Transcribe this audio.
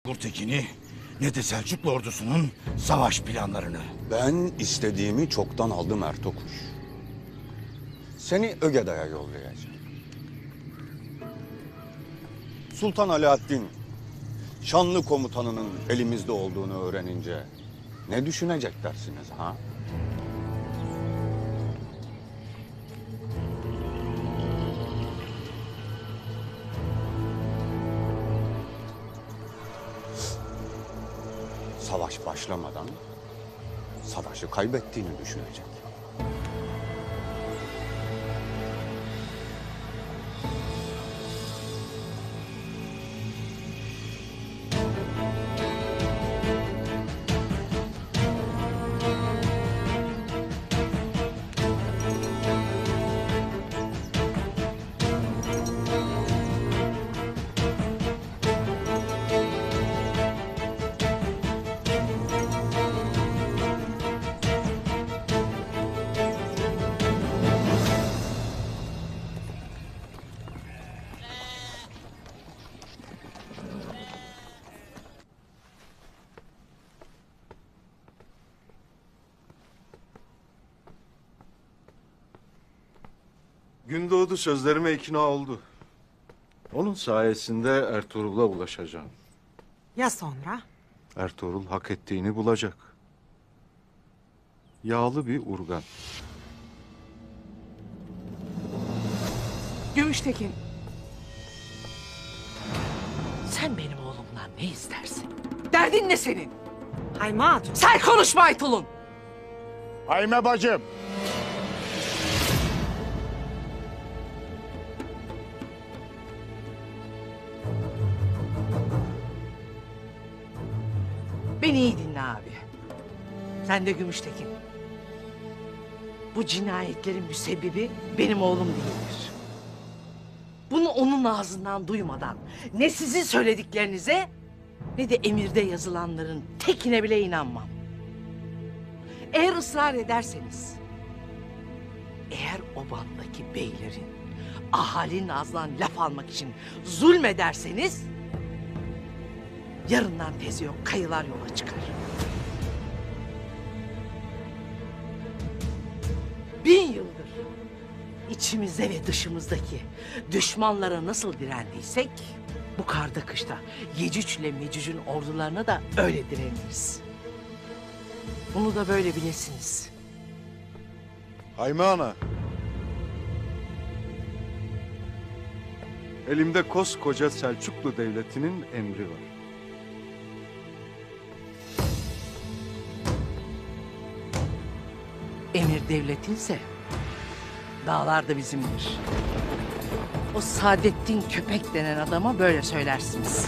Gurtekin'i ne de Selçuklu ordusunun savaş planlarını. Ben istediğimi çoktan aldım Ertokuş. Seni Ögeday'a yollayacağım. Sultan Alaaddin, şanlı komutanının elimizde olduğunu öğrenince ne düşünecek dersiniz ha? Savaş başlamadan savaşı kaybettiğini düşünecek. Gündoğdu sözlerime ikna oldu. Onun sayesinde Ertuğrul'a ulaşacağım. Ya sonra? Ertuğrul hak ettiğini bulacak. Yağlı bir urgan. Gümüştekin. Sen benim oğlumdan ne istersin? Derdin ne senin? Hayme Hatun. Sen konuşma Aytul'un. Hayme bacım. Beni iyi dinle abi. Sen de Gümüştekin. Bu cinayetlerin müsebbibi benim oğlum değildir. Bunu onun ağzından duymadan ne sizin söylediklerinize ne de emirde yazılanların tekine bile inanmam. Eğer ısrar ederseniz, eğer obandaki beylerin ahalinin ağzından laf almak için zulmederseniz, yarından tezi yok kayılar yola çıkar. 1000 yıldır içimizde ve dışımızdaki düşmanlara nasıl direndiysek, bu karda kışta Yecüc ile Mecüc'ün ordularına da öyle direniriz. Bunu da böyle bilesiniz. Hayme ana. Elimde koskoca Selçuklu Devleti'nin emri var. Emir devletinse dağlar da bizimdir. O Saadettin Köpek denen adama böyle söylersiniz.